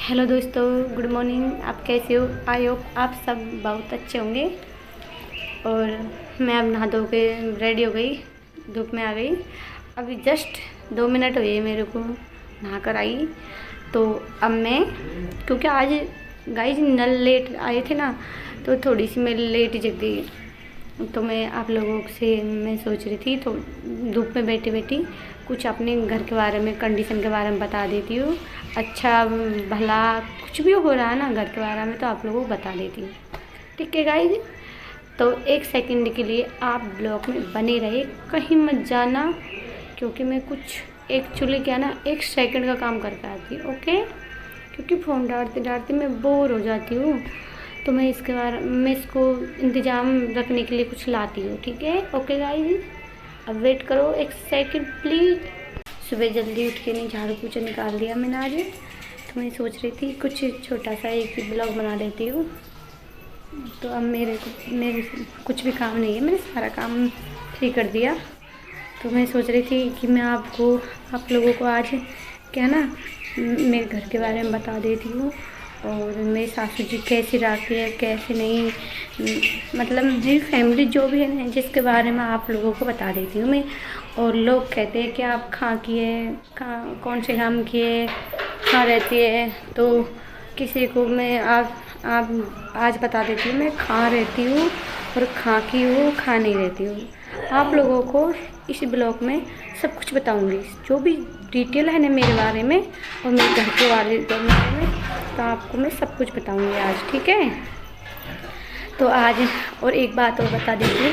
Hello दोस्तों, good morning. आप कैसे हो? आई होप आप सब बहुत अच्छे होंगे। और मैं अब नहा धो के रेडी हो गई, धूप में आ गई। अभी जस्ट 2 मिनट हुए मेरे को नहा कर आई। तो अब मैं, क्योंकि आज गाइस नल लेट आए थे ना, तो थोड़ी सी मैं लेट जग गई। तो मैं आप लोगों से मैं सोच रही थी, तो धूप में बैठी बैठी कुछ अपने घर के बारे में, कंडीशन के बारे में बता देती हूँ। अच्छा भला कुछ भी हो रहा है ना घर के बारे में, तो आप लोगों को बता देती हूँ। ठीक है गाइस? तो 1 सेकंड के लिए आप ब्लॉग में बने रहे, कहीं मत जाना, क्योंकि मैं कुछ एक्चुअली क्या ना 1 सेकंड का काम करके आती हूँ। ओके? क्योंकि फ़ोन डालते डालते मैं बोर हो जाती हूँ, तो मैं इसके बारे में इसको इंतज़ाम रखने के लिए कुछ लाती हूँ। ठीक है? ओके गाइस, अब वेट करो 1 सेकंड प्लीज़। सुबह जल्दी उठ के नहीं झाड़ू पोछा निकाल दिया मैंने आज। तो मैं सोच रही थी कुछ छोटा सा एक ब्लॉग बना देती हूँ। तो अब मेरे कुछ भी काम नहीं है, मैंने सारा काम फ्री कर दिया। तो मैं सोच रही थी कि मैं आप लोगों को आज क्या ना मेरे घर के बारे में बता देती हूँ, और मेरी सासू जी कैसी रहती है कैसे नहीं, मतलब मेरी फैमिली जो भी है ना, जिसके बारे में आप लोगों को बता देती हूँ मैं। और लोग कहते हैं कि आप कहाँ की है, कहाँ कौन से गाँव की है, कहाँ रहती है। तो किसी को मैं आप आज बता देती हूँ मैं कहाँ रहती हूँ और कहाँ की हूँ, कहाँ नहीं रहती हूँ। आप लोगों को इस ब्लॉग में सब कुछ बताऊँगी, जो भी डिटेल है ना मेरे बारे में और मेरे घर के बारे में, तो आपको मैं सब कुछ बताऊँगी आज। ठीक है? तो आज और एक बात और बता देती हूँ,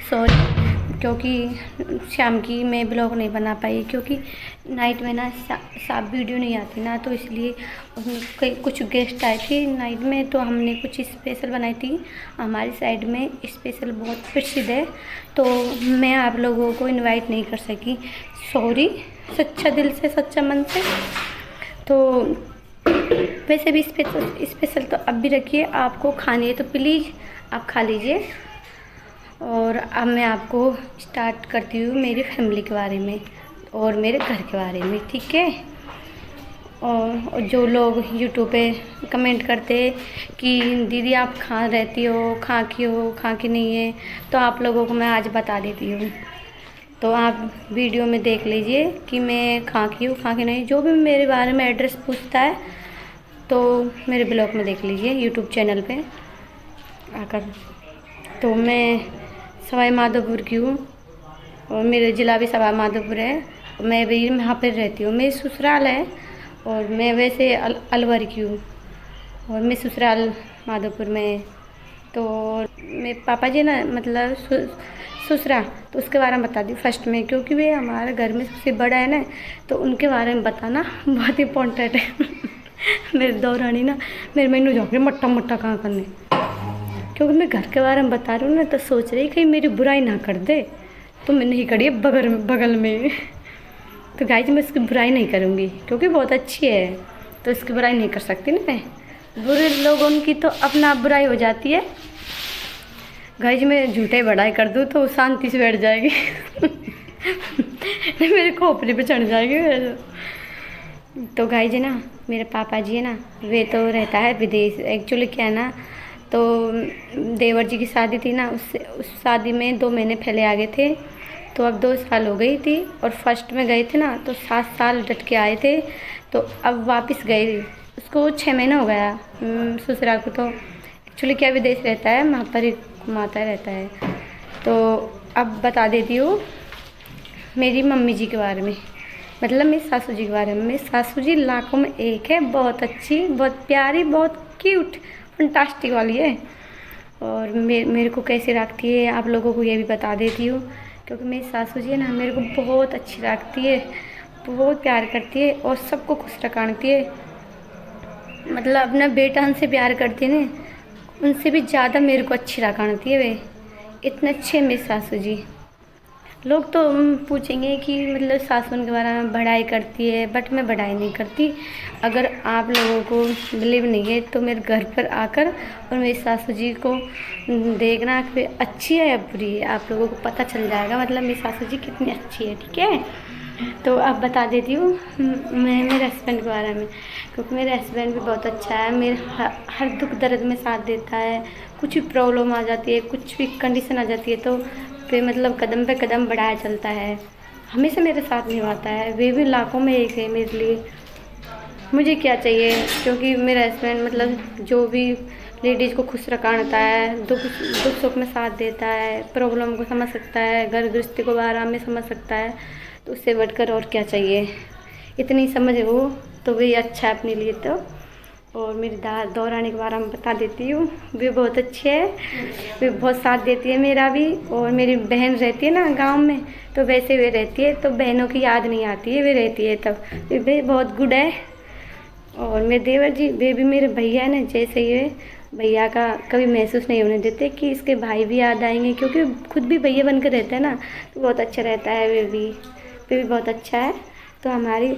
सॉरी, क्योंकि शाम की मैं ब्लॉग नहीं बना पाई, क्योंकि नाइट में ना साफ वीडियो नहीं आती ना, तो इसलिए कई कुछ गेस्ट आए थे नाइट में, तो हमने कुछ स्पेशल बनाई थी। हमारी साइड में स्पेशल बहुत प्रसिद्ध है, तो मैं आप लोगों को इनवाइट नहीं कर सकी, सॉरी, सच्चा दिल से सच्चा मन से। तो वैसे भी स्पेशल तो अब भी रखिए, आपको खानी है तो प्लीज़ आप खा लीजिए। और अब मैं आपको स्टार्ट करती हूँ मेरी फैमिली के बारे में और मेरे घर के बारे में। ठीक है? और जो लोग यूट्यूब पे कमेंट करते कि दीदी आप कहाँ रहती हो, कहाँ की हो, कहाँ की नहीं है, तो आप लोगों को मैं आज बता देती हूँ। तो आप वीडियो में देख लीजिए कि मैं कहाँ की हूँ, कहाँ की नहीं। जो भी मेरे बारे में एड्रेस पूछता है तो मेरे ब्लॉग में देख लीजिए, यूट्यूब चैनल पे आकर। तो मैं सवाई माधोपुर की हूँ और मेरा ज़िला भी सवाई माधोपुर है। मैं भी यहाँ पर रहती हूँ, मेरी ससुराल है, और मैं वैसे अलवर की हूँ और मैं ससुराल माधोपुर में है। तो मेरे पापा जी ना, मतलब ससुरा, तो उसके बारे में बता दी फर्स्ट में, क्योंकि वे हमारे घर में सबसे बड़ा है ना, तो उनके बारे में बताना बहुत इम्पोर्टेंट है। मेरे दौरानी ना मेरे मैनू जाओगे मट्टा मट्टा कहाँ करने, क्योंकि मैं घर के बारे में बता रही हूँ ना, तो सोच रही कहीं मेरी बुराई ना कर दे, तो मैं नहीं करी बगल में। तो गाइस मैं इसकी बुराई नहीं करूँगी, क्योंकि बहुत अच्छी है, तो इसकी बुराई नहीं कर सकती ना मैं। बुरे लोगों की तो अपना बुराई हो जाती है। गाइस मैं झूठे बढ़ाई कर दूँ तो शांति से बैठ जाएगी। मेरे खोपड़ी पे चढ़ जाएगी मेरे। तो गाइस है ना, मेरे पापा जी है ना, वे तो रहता है विदेश। एक्चुअली क्या है ना, तो देवर जी की शादी थी ना, उस शादी में 2 महीने पहले आ गए थे, तो अब 2 साल हो गई थी। और फर्स्ट में गए थे ना तो 7 साल डट के आए थे, तो अब वापस गए, उसको 6 महीना हो गया ससुराल को। तो एक्चुअली क्या विदेश रहता है, वहाँ पर ही घुमाता रहता है। तो अब बता देती हूँ मेरी मम्मी जी के बारे में, मतलब मेरी सासू जी के बारे में। मेरी सासू जी लाखों में एक है, बहुत अच्छी, बहुत प्यारी, बहुत क्यूट, फंटास्टिक वाली है। और मेरे को कैसे रखती है आप लोगों को ये भी बता देती हूँ, क्योंकि मेरी सासू जी है ना मेरे को बहुत अच्छी रखती है, बहुत प्यार करती है और सबको खुश रखाती है। मतलब अपना बेटा उनसे प्यार करती है ना, उनसे भी ज़्यादा मेरे को अच्छी रखाती है वे, इतने अच्छे मेरी सासू जी। लोग तो पूछेंगे कि मतलब सासू के बारे में बढ़ाई करती है, बट मैं बढ़ाई नहीं करती। अगर आप लोगों को बिलीव नहीं है तो मेरे घर पर आकर और मेरी सासू जी को देखना कि अच्छी है या बुरी है, आप लोगों को पता चल जाएगा, मतलब मेरी सासू जी कितनी अच्छी है। ठीक है? तो अब बता देती हूँ मैं मेरे हस्बैंड के बारे में, क्योंकि मेरे हस्बैंड भी बहुत अच्छा है। मेरे हर दुख दर्द में साथ देता है। कुछ भी प्रॉब्लम आ जाती है, कुछ भी कंडीशन आ जाती है, तो फिर मतलब कदम पे कदम बढ़ाया चलता है, हमेशा मेरे साथ निभाता है। वे भी लाखों में एक है मेरे लिए। मुझे क्या चाहिए, क्योंकि मेरा हस्बैंड मतलब जो भी लेडीज़ को खुश रखाता है, दुख दुख सुख में साथ देता है, प्रॉब्लम को समझ सकता है, घर गृहस्थी को आराम में समझ सकता है, तो उससे बढ़कर और क्या चाहिए। इतनी समझ हो तो वही अच्छा है अपने लिए। तो और मेरी दौरानी के बारे में बता देती हूँ, वे बहुत अच्छे है, वे बहुत साथ देती है मेरा भी। और मेरी बहन रहती है ना गांव में, तो वैसे वे रहती है, तो बहनों की याद नहीं आती है, वे रहती है तब। वे बहुत गुड है। और मेरे देवर जी, वे भी मेरे भैया है ना, जैसे ये भैया का कभी महसूस नहीं होने देते कि इसके भाई भी याद आएंगे, क्योंकि खुद भी भैया बनकर रहते हैं ना, तो बहुत अच्छा रहता है। वे भी बहुत अच्छा है। तो हमारी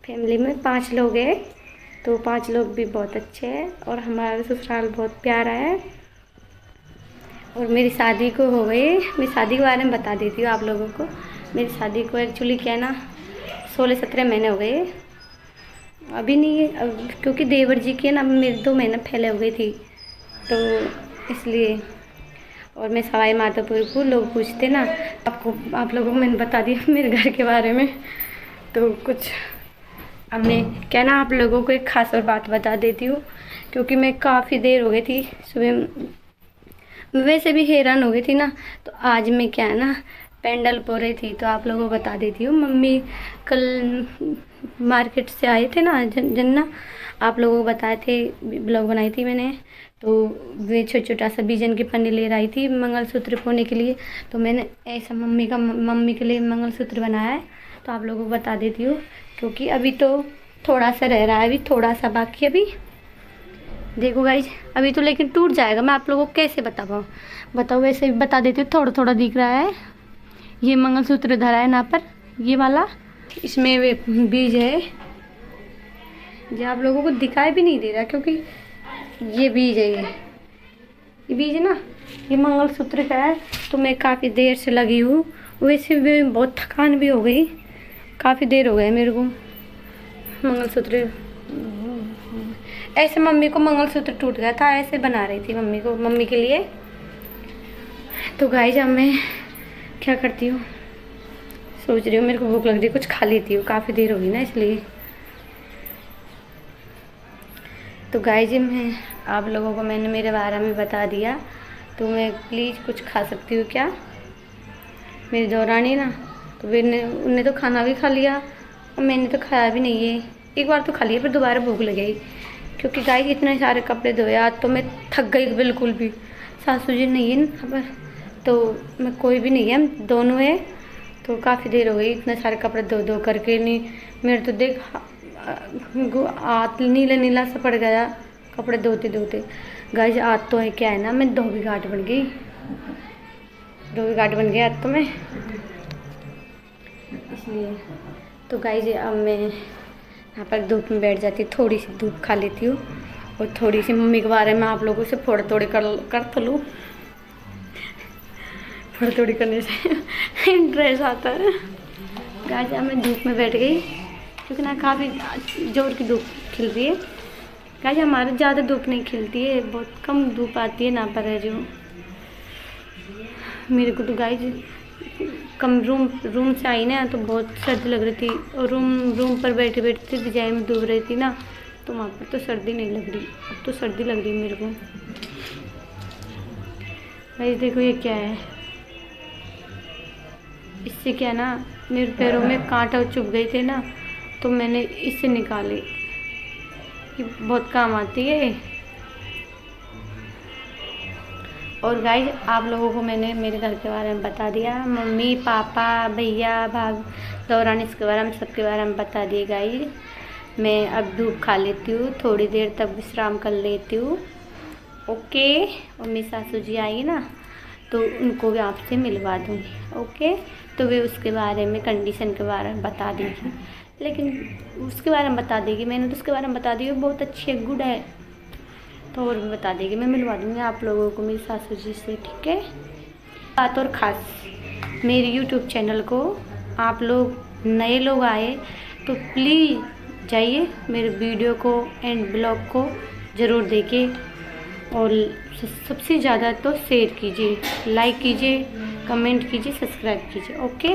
फैमिली में 5 लोग हैं, तो 5 लोग भी बहुत अच्छे हैं, और हमारा ससुराल बहुत प्यारा है। और मेरी शादी को हो गई, मेरी शादी के बारे में बता देती हूँ आप लोगों को। मेरी शादी को एक्चुअली क्या है ना, 16-17 महीने हो गए, अभी नहीं है अब, क्योंकि देवर जी की है ना मेरे 2 महीने पहले हो गई थी, तो इसलिए। और मैं सवाई माधोपुर को लोग पूछते ना, आप लोगों को मैंने बता दिया मेरे घर के बारे में। तो कुछ अब मैं क्या ना आप लोगों को एक खास और बात बता देती हूँ, क्योंकि मैं काफ़ी देर हो गई थी सुबह, वैसे भी हैरान हो गई थी ना। तो आज मैं क्या है ना पेंडल पो रही थी, तो आप लोगों को बता देती हूँ। मम्मी कल मार्केट से आए थे ना, जन्ना आप लोगों को बताए थे, ब्लॉग बनाई थी मैंने। तो वे छोटा सा बीजन की पन्नी ले आई थी मंगलसूत्र पोने के लिए, तो मैंने ऐसा मम्मी के लिए मंगलसूत्र बनाया है। तो आप लोगों को बता देती हूँ, क्योंकि अभी तो थोड़ा सा रह रहा है, अभी थोड़ा सा बाकी है। अभी देखो गाइज, अभी तो लेकिन टूट जाएगा, मैं आप लोगों को कैसे बता पाऊँ, बताओ। वैसे भी बता देती हूँ, थोड़ा थोड़ा दिख रहा है। ये मंगलसूत्र धरा है ना पर, ये वाला, इसमें वे बीज है जो आप लोगों को दिखाई भी नहीं दे रहा, क्योंकि ये बीज है, ये बीज है ना, ये मंगलसूत्र का है। तो मैं काफ़ी देर से लगी हूँ, वैसे भी बहुत थकान भी हो गई, काफ़ी देर हो गई मेरे को। मंगलसूत्र ऐसे मम्मी को मंगलसूत्र टूट गया था, ऐसे बना रही थी मम्मी के लिए। तो गाइस अब मैं क्या करती हूँ, सोच रही हूँ मेरे को भूख लग रही है, कुछ खा लेती हूँ, काफ़ी देर होगी ना इसलिए। तो गाइस मैं आप लोगों को मैंने मेरे बारे में बता दिया, तो मैं प्लीज़ कुछ खा सकती हूँ क्या। मेरी दौरानी ना, तो उनने तो खाना भी खा लिया, और मैंने तो खाया भी नहीं है। एक बार तो खा लिया, फिर दोबारा भूख लग गई, क्योंकि गाइस इतने सारे कपड़े धोए आज, तो मैं थक गई बिल्कुल भी। सासू जी नहीं है खबर, तो मैं कोई भी नहीं है, हम दोनों है। तो काफ़ी देर हो गई, इतने सारे कपड़े धो करके नहीं, मेरे तो देख हाथ नीला नीला सा पड़ गया कपड़े धोते धोते। गाइस आज तो है क्या है ना, मैं धोबी घाट बन गई, धोबी घाट बन गया आज तो मैं, इसलिए। तो गाइस अब मैं यहाँ पर धूप में बैठ जाती, थोड़ी सी धूप खा लेती हूँ, और थोड़ी सी मम्मी के बारे में आप लोगों से थोड़ी कर तो लूँ। थोड़ी करने से इंटरेस्ट आता है। गाइस अब मैं धूप में बैठ गई, क्योंकि ना काफ़ी जोर की धूप खिल रही है। गाइस हमारे ज़्यादा धूप नहीं खिलती है, बहुत कम धूप आती है ना पर है जो मेरे को। तो गाइस कम रूम से आई ना, तो बहुत सर्दी लग रही थी, और रूम पर बैठे बैठे रजाई में डूब रही थी ना, तो वहाँ पर तो सर्दी नहीं लग रही, अब तो सर्दी लग रही मेरे को। गाइस देखो ये क्या है, इससे क्या ना मेरे पैरों में कांटा चुभ गए थे ना, तो मैंने इससे निकाले, ये बहुत काम आती है। और गाइस आप लोगों को मैंने मेरे घर के बारे में बता दिया, मम्मी पापा भैया दौरान इसके बारे में सबके बारे में बता दिए। गाइस मैं अब धूप खा लेती हूँ, थोड़ी देर तक विश्राम कर लेती हूँ, ओके। और मेरी सासू जी आएगी ना, तो उनको भी आपसे मिलवा दूँगी, ओके। तो वे उसके बारे में कंडीशन के बारे में बता देगी, लेकिन उसके बारे में बता देगी, मैंने तो उसके बारे में बता दी, बहुत अच्छी है, गुड है, तो और भी बता देगी। मैं मिलवा दूँगी आप लोगों को मेरी सासू जी से, ठीक है। बात और ख़ास मेरे YouTube चैनल को आप लोग नए लोग आए तो प्लीज़ जाइए मेरे वीडियो को एंड ब्लॉग को ज़रूर देखिए, और सबसे ज़्यादा तो शेयर कीजिए, लाइक कीजिए, कमेंट कीजिए, सब्सक्राइब कीजिए। ओके।